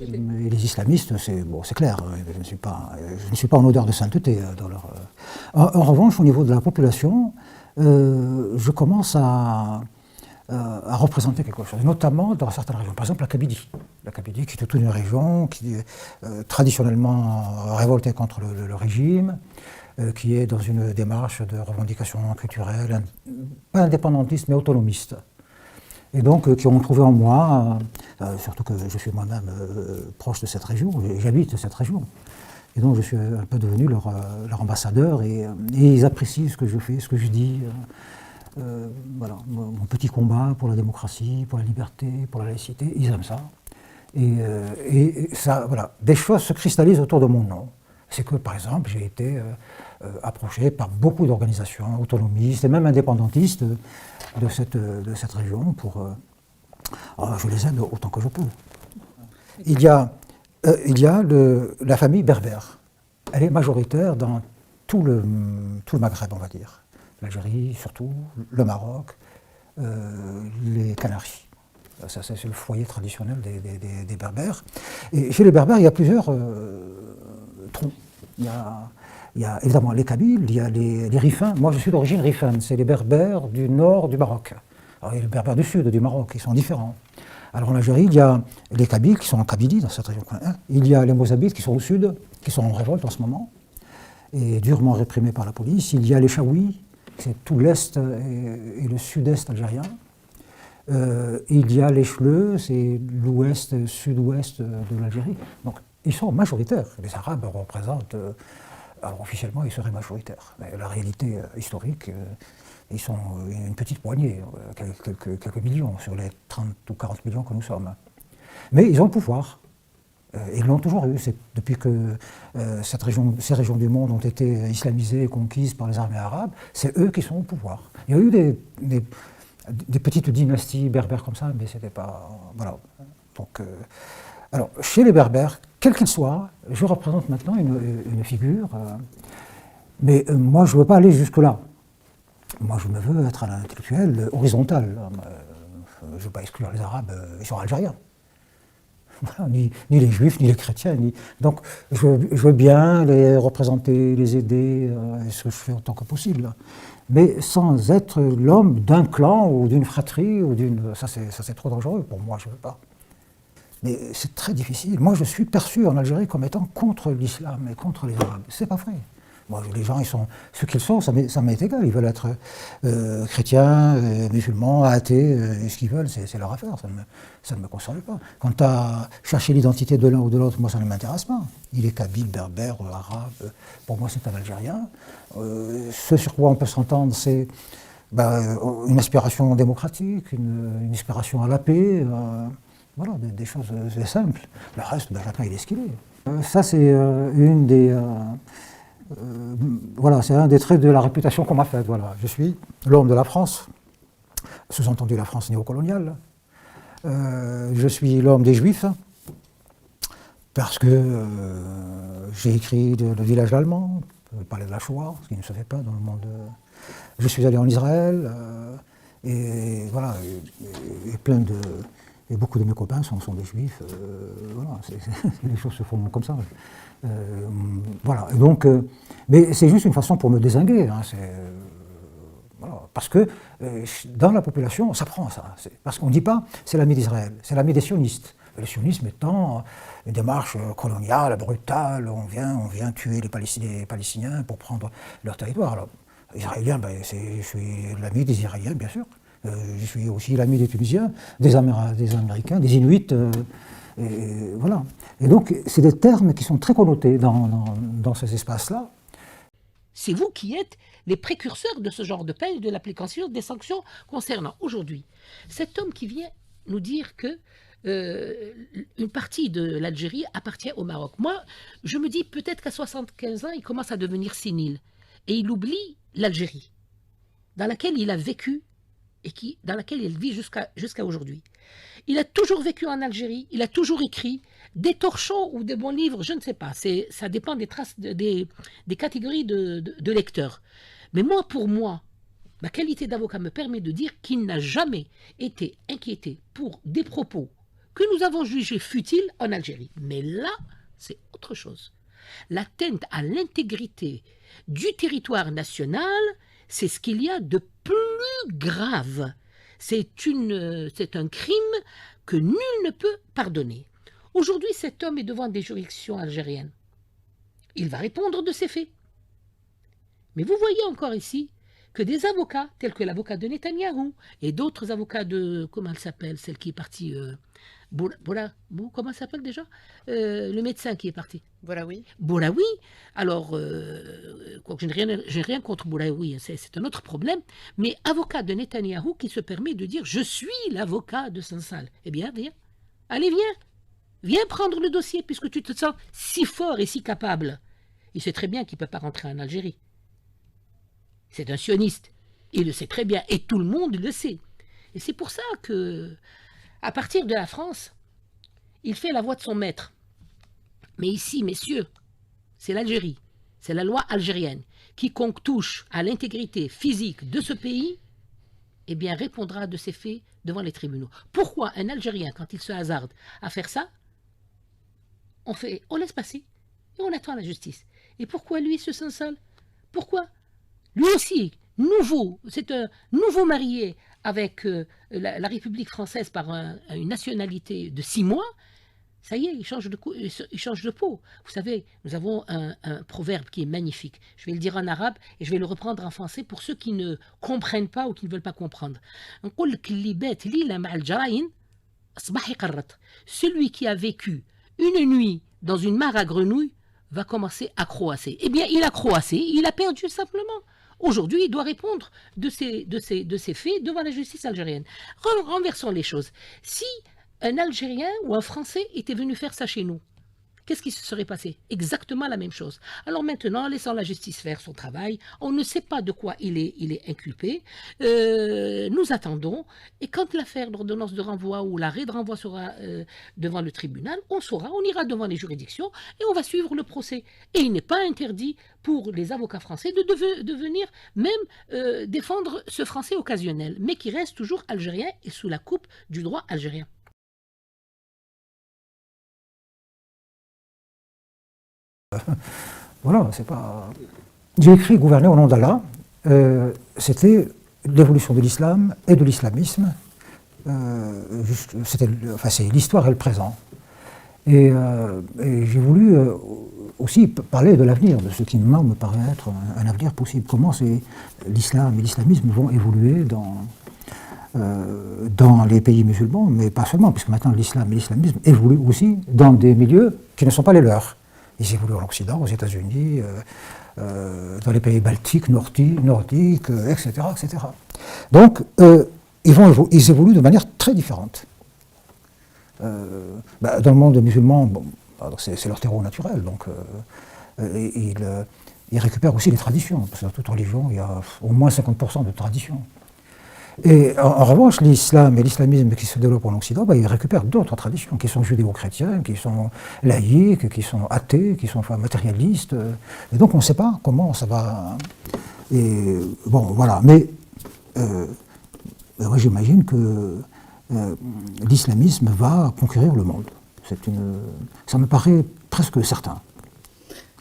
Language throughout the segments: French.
Et les islamistes, c'est bon, clair, je ne suis pas en odeur de sainteté dans leur. En revanche, au niveau de la population, je commence à représenter quelque chose, notamment dans certaines régions. Par exemple, la Kabylie qui est toute une région qui est traditionnellement révoltée contre le régime, qui est dans une démarche de revendication culturelle, pas indépendantiste mais autonomiste. Et donc qui ont trouvé en moi, surtout que je suis moi-même proche de cette région, j'habite cette région. Et donc je suis un peu devenu leur ambassadeur et ils apprécient ce que je fais, ce que je dis. Voilà, mon petit combat pour la démocratie, pour la liberté, pour la laïcité, ils aiment ça. Et ça, voilà, des choses se cristallisent autour de mon nom. C'est que, par exemple, j'ai été approché par beaucoup d'organisations autonomistes et même indépendantistes de cette région pour... je les aide autant que je peux. Il y a la famille berbère. Elle est majoritaire dans tout le Maghreb, on va dire. L'Algérie surtout, le Maroc, les Canaries. Ça, c'est le foyer traditionnel des Berbères. Et chez les Berbères, il y a plusieurs troncs. Il y a évidemment les Kabyles, il y a les Rifins. Moi, je suis d'origine rifane, c'est les Berbères du nord du Maroc. Alors, il y a les Berbères du sud du Maroc, qui sont différents. Alors en Algérie, il y a les Kabyles qui sont en Kabylie, dans cette région. Il y a les Mozabites qui sont au sud, qui sont en révolte en ce moment, et durement réprimés par la police. Il y a les Chaouis, c'est tout l'est et le sud-est algérien. Il y a les Chleux, c'est l'ouest, sud-ouest de l'Algérie. Donc ils sont majoritaires. Les Arabes représentent, alors officiellement ils seraient majoritaires. Mais la réalité historique, ils sont une petite poignée, quelques millions sur les 30 ou 40 millions que nous sommes. Mais ils ont le pouvoir. Ils l'ont toujours eu. C'est depuis que ces régions du monde ont été islamisées et conquises par les armées arabes, c'est eux qui sont au pouvoir. Il y a eu des petites dynasties berbères comme ça, mais c'était pas... Voilà. Donc, alors, chez les berbères, quels qu'ils soient, je représente maintenant une figure, mais moi je ne veux pas aller jusque-là. Moi je me veux être un intellectuel horizontal. Je ne veux pas exclure les Arabes, ils sont algériens. Voilà, ni les juifs, ni les chrétiens. Donc je veux bien les représenter, les aider, ce que je fais autant que possible. Mais sans être l'homme d'un clan ou d'une fratrie, ou d'une... Ça c'est trop dangereux pour moi, je ne veux pas. Mais c'est très difficile. Moi je suis perçu en Algérie comme étant contre l'islam et contre les Arabes. C'est pas vrai. Moi, les gens, ils sont ce qu'ils sont, ça m'est égal. Ils veulent être chrétiens, musulmans, athées, ce qu'ils veulent, c'est leur affaire. Ça ne me concerne pas. Quant à chercher l'identité de l'un ou de l'autre, moi, ça ne m'intéresse pas. Il est kabyle, berbère, arabe. Pour moi, c'est un Algérien. Ce sur quoi on peut s'entendre, c'est une aspiration démocratique, une aspiration à la paix. Voilà, des choses simples. Le reste, chacun, il est ce qu'il est. Ça, c'est une des... voilà, c'est un des traits de la réputation qu'on m'a faite. Voilà. Je suis l'homme de la France, sous-entendu la France néocoloniale. Je suis l'homme des Juifs, parce que j'ai écrit le village allemand, parler de la Shoah, ce qui ne se fait pas dans le monde. Je suis allé en Israël, et voilà, et beaucoup de mes copains sont des Juifs. Voilà, les choses se font comme ça. Voilà, et donc, mais c'est juste une façon pour me dézinguer, hein, voilà, parce que dans la population, on s'apprend ça. Parce qu'on ne dit pas c'est l'ami d'Israël, c'est l'ami des sionistes. Le sionisme étant une démarche coloniale, brutale, on vient tuer les Palestiniens pour prendre leur territoire. Alors, Israéliens, je suis l'ami des Israéliens, bien sûr. Je suis aussi l'ami des Tunisiens, des Américains, des Inuits. Et voilà. Et donc, c'est des termes qui sont très connotés dans ces espaces-là. C'est vous qui êtes les précurseurs de ce genre de peine et de l'application des sanctions concernant aujourd'hui. Cet homme qui vient nous dire que une partie de l'Algérie appartient au Maroc. Moi, je me dis peut-être qu'à 75 ans, il commence à devenir sénile. Et il oublie l'Algérie, dans laquelle il a vécu et dans laquelle il vit jusqu'à aujourd'hui. Il a toujours vécu en Algérie, il a toujours écrit des torchons ou des bons livres, je ne sais pas, ça dépend des traces, des catégories de lecteurs. Mais moi, pour moi, ma qualité d'avocat me permet de dire qu'il n'a jamais été inquiété pour des propos que nous avons jugé futile en Algérie. Mais là, c'est autre chose. L'atteinte à l'intégrité du territoire national, c'est ce qu'il y a de plus grave. C'est un crime que nul ne peut pardonner. Aujourd'hui, cet homme est devant des juridictions algériennes. Il va répondre de ses faits. Mais vous voyez encore ici que des avocats, tels que l'avocat de Netanyahou et d'autres avocats de... Comment elle s'appelle, celle qui est partie comment elle s'appelle déjà le médecin qui est parti. Bouraoui. Bouraoui. Alors, je n'ai rien contre Bouraoui, c'est un autre problème. Mais avocat de Netanyahou qui se permet de dire « Je suis l'avocat de Sansal ». Eh bien, viens. Allez, viens. Viens prendre le dossier puisque tu te sens si fort et si capable. Il sait très bien qu'il ne peut pas rentrer en Algérie. C'est un sioniste. Il le sait très bien et tout le monde le sait. Et c'est pour ça que, à partir de la France, il fait la voix de son maître. Mais ici, messieurs, c'est l'Algérie, c'est la loi algérienne. Quiconque touche à l'intégrité physique de ce pays, eh bien, répondra de ses faits devant les tribunaux. Pourquoi un Algérien, quand il se hasarde à faire ça, on laisse passer et on attend la justice. Et pourquoi lui se sent seul? Pourquoi? Lui aussi, c'est un nouveau marié avec la République française par une nationalité de 6 mois. Ça y est, il change de peau. Vous savez, nous avons un proverbe qui est magnifique. Je vais le dire en arabe et je vais le reprendre en français pour ceux qui ne comprennent pas ou qui ne veulent pas comprendre. Celui qui a vécu une nuit dans une mare à grenouilles va commencer à croasser. Eh bien, il a croassé, il a perdu simplement. Aujourd'hui, il doit répondre de ces faits devant la justice algérienne. Renversons les choses. Si un Algérien ou un Français était venu faire ça chez nous, qu'est-ce qui se serait passé? Exactement la même chose. Alors maintenant, laissons la justice faire son travail. On ne sait pas de quoi il est inculpé. Nous attendons. Et quand l'affaire d'ordonnance de renvoi ou l'arrêt de renvoi sera devant le tribunal, on saura, on ira devant les juridictions et on va suivre le procès. Et il n'est pas interdit pour les avocats français de venir même défendre ce français occasionnel, mais qui reste toujours algérien et sous la coupe du droit algérien. Voilà, c'est pas... J'ai écrit Gouverner au nom d'Allah. C'était l'évolution de l'islam et de l'islamisme. C'est l'histoire et le présent. Et j'ai voulu aussi parler de l'avenir, de ce qui moi me paraît être un avenir possible. Comment l'islam et l'islamisme vont évoluer dans les pays musulmans, mais pas seulement, puisque maintenant l'islam et l'islamisme évoluent aussi dans des milieux qui ne sont pas les leurs. Ils évoluent en Occident, aux États-Unis, dans les pays baltiques, nordiques, etc., etc. Donc, ils évoluent de manière très différente. Dans le monde musulman, bon, c'est leur terreau naturel, donc ils récupèrent aussi les traditions, parce que dans toute religion, il y a au moins 50% de traditions. Et en revanche, l'islam et l'islamisme qui se développent en Occident, ils récupèrent d'autres traditions, qui sont judéo-chrétiennes, qui sont laïques, qui sont athées, qui sont matérialistes. Et donc on ne sait pas comment ça va... Et bon, voilà. Mais moi j'imagine que l'islamisme va conquérir le monde. Ça me paraît presque certain.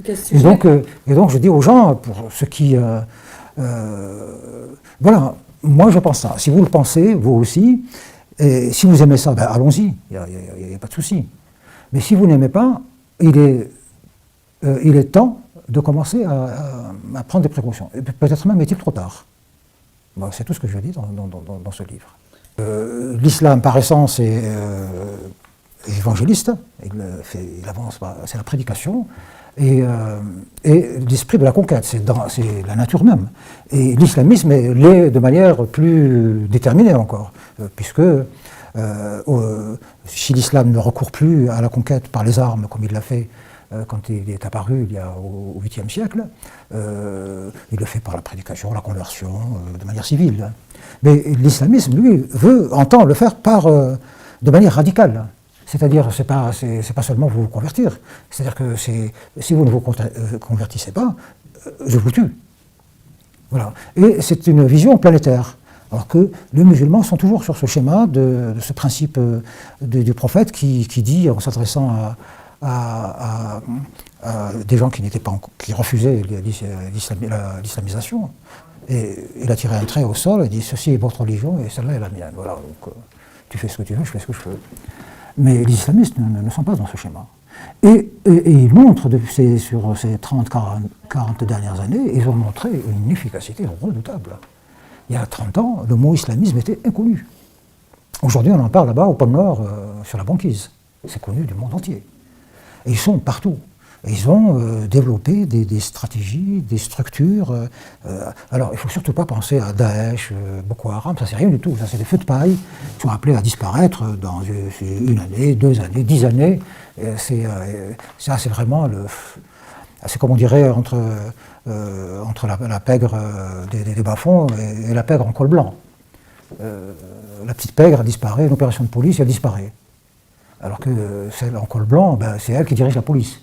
Et donc je dis aux gens, pour ceux qui... voilà. Moi, je pense ça. Si vous le pensez, vous aussi, et si vous aimez ça, allons-y, il n'y a pas de souci. Mais si vous n'aimez pas, il est temps de commencer à prendre des précautions. Peut-être même est-il trop tard. Bon, c'est tout ce que je dis dans ce livre. L'islam, par essence, est évangéliste. Il avance, c'est la prédication. Et l'esprit de la conquête, c'est la nature même. Et l'islamisme l'est de manière plus déterminée encore, puisque si l'islam ne recourt plus à la conquête par les armes, comme il l'a fait quand il est apparu au 8e siècle, il le fait par la prédication, la conversion, de manière civile. Mais l'islamisme, lui, entend le faire de manière radicale. C'est-à-dire, c'est pas seulement vous convertir. C'est-à-dire que si vous ne vous convertissez pas, je vous tue. Voilà. Et c'est une vision planétaire. Alors que les musulmans sont toujours sur ce schéma de ce principe du prophète qui dit, en s'adressant à des gens qui refusaient l'islamisation, et il a tiré un trait au sol et dit ceci est votre religion et celle-là est la mienne. Voilà, donc tu fais ce que tu veux, je fais ce que je veux. Mais les islamistes ne sont pas dans ce schéma. Et ils montrent, sur ces 30-40 dernières années, ils ont montré une efficacité redoutable. Il y a 30 ans, le mot islamisme était inconnu. Aujourd'hui, on en parle là-bas, au pôle Nord, sur la banquise. C'est connu du monde entier. Et ils sont partout. Et ils ont développé des stratégies, des structures. Alors, il ne faut surtout pas penser à Daesh, Boko Haram, ça c'est rien du tout. Ça c'est des feux de paille qui sont appelés à disparaître dans une année, 2 années, 10 années. Ça c'est vraiment c'est comme on dirait entre la pègre des bas-fonds et la pègre en col blanc. La petite pègre a disparu, une opération de police, elle disparaît. Alors que celle en col blanc, c'est elle qui dirige la police.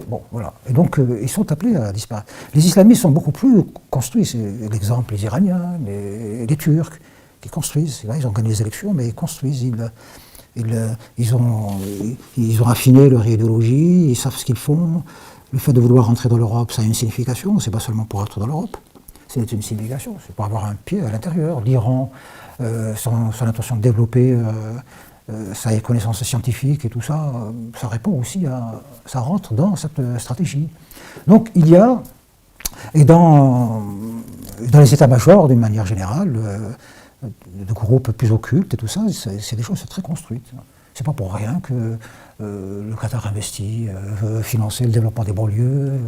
Bon, voilà. Et donc, ils sont appelés à disparaître. Les islamistes sont beaucoup plus construits. C'est l'exemple, les Iraniens, les Turcs, qui construisent. Là, ils ont gagné les élections, mais ils construisent. Ils ont affiné leur idéologie, ils savent ce qu'ils font. Le fait de vouloir rentrer dans l'Europe, ça a une signification. C'est pas seulement pour être dans l'Europe. C'est une signification. C'est pour avoir un pied à l'intérieur. L'Iran, son intention de développer sa connaissance scientifique et tout ça, ça répond aussi ça rentre dans cette stratégie. Donc il y a, et dans les états-majors d'une manière générale, de groupes plus occultes et tout ça, c'est des choses très construites. C'est pas pour rien que le Qatar investit, veut financer le développement des banlieues,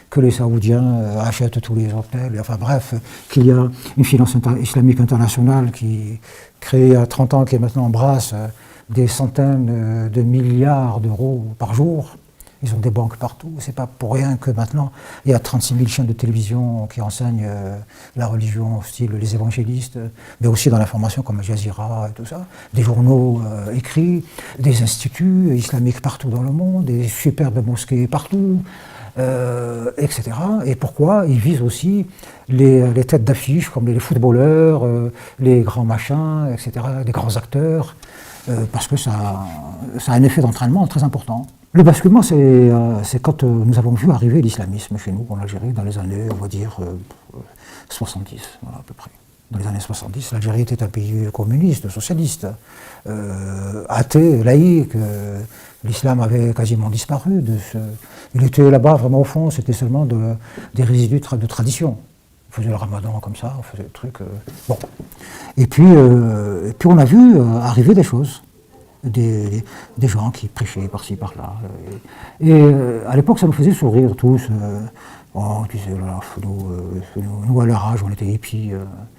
que les Saoudiens achètent tous les hôtels, enfin bref, qu'il y a une finance islamique internationale qui, créée à 30 ans, qui maintenant embrasse des centaines de milliards d'euros par jour. Ils ont des banques partout. C'est pas pour rien que maintenant, il y a 36 000 chaînes de télévision qui enseignent la religion, style les évangélistes, mais aussi dans l'information comme Al Jazeera et tout ça. Des journaux écrits, des instituts islamiques partout dans le monde, des superbes mosquées partout, etc. Et pourquoi? Ils visent aussi les têtes d'affiche comme les footballeurs, les grands machins, etc., les grands acteurs. Parce que ça a un effet d'entraînement très important. Le basculement, c'est quand nous avons vu arriver l'islamisme chez nous, en Algérie, dans les années, on va dire, 70, voilà, à peu près. Dans les années 70, l'Algérie était un pays communiste, socialiste, athée, laïque. L'islam avait quasiment disparu. Il était là-bas, vraiment au fond, c'était seulement des résidus de tradition. On faisait le ramadan comme ça, on faisait des trucs. Bon. Et puis on a vu arriver des choses, des gens qui prêchaient par-ci, par-là. Et à l'époque, ça nous faisait sourire tous. On disait, là, nous, à leur âge, on était hippies,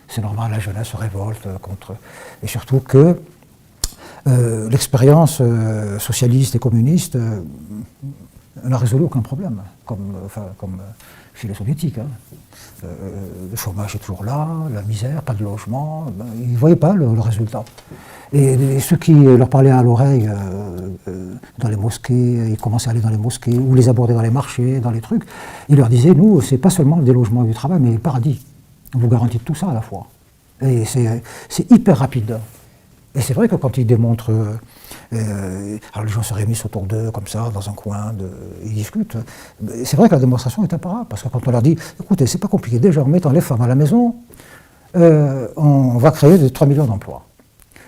c'est normal, la jeunesse se révolte contre. Et surtout que l'expérience socialiste et communiste n'a résolu aucun problème, comme chez les soviétiques. Le chômage est toujours là, la misère, pas de logement, ils ne voyaient pas le résultat. Et ceux qui leur parlaient à l'oreille dans les mosquées, ils commençaient à aller dans les mosquées, ou les aborder dans les marchés, dans les trucs, ils leur disaient, nous, c'est pas seulement des logements et du travail, mais le paradis. On vous garantit tout ça à la fois. Et c'est hyper rapide. Et c'est vrai que quand ils démontrent, alors les gens se réunissent autour d'eux comme ça, dans un coin, ils discutent. C'est vrai que la démonstration est imparable, parce que quand on leur dit, écoutez, c'est pas compliqué, déjà en mettant les femmes à la maison, on va créer 3 millions d'emplois.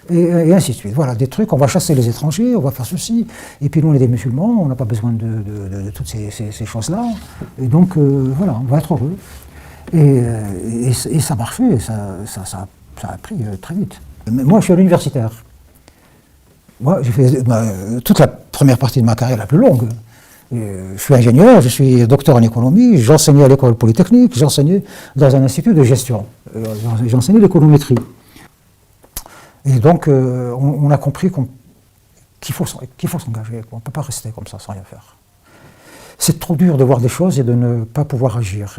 Et ainsi de suite. Voilà, des trucs, on va chasser les étrangers, on va faire ceci, et puis nous on est des musulmans, on n'a pas besoin de toutes ces choses-là, et donc voilà, on va être heureux. Et ça marchait, ça a pris très vite. Mais moi, je suis un universitaire. Moi, j'ai fait toute la première partie de ma carrière la plus longue. Je suis ingénieur, je suis docteur en économie, j'enseignais à l'école polytechnique, j'enseignais dans un institut de gestion. J'enseignais l'économétrie. Et donc, on a compris qu'il faut s'engager. On ne peut pas rester comme ça sans rien faire. C'est trop dur de voir des choses et de ne pas pouvoir agir,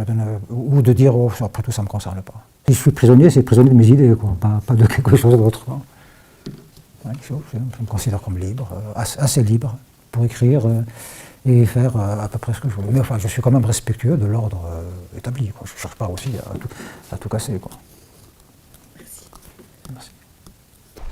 ou de dire, oh, après tout, ça ne me concerne pas. Si je suis prisonnier, c'est prisonnier de mes idées, quoi, pas de quelque chose d'autre. Ouais, je me considère comme libre, assez libre, pour écrire et faire à peu près ce que je veux. Mais enfin, je suis quand même respectueux de l'ordre établi, quoi. Je ne cherche pas aussi à tout casser, quoi.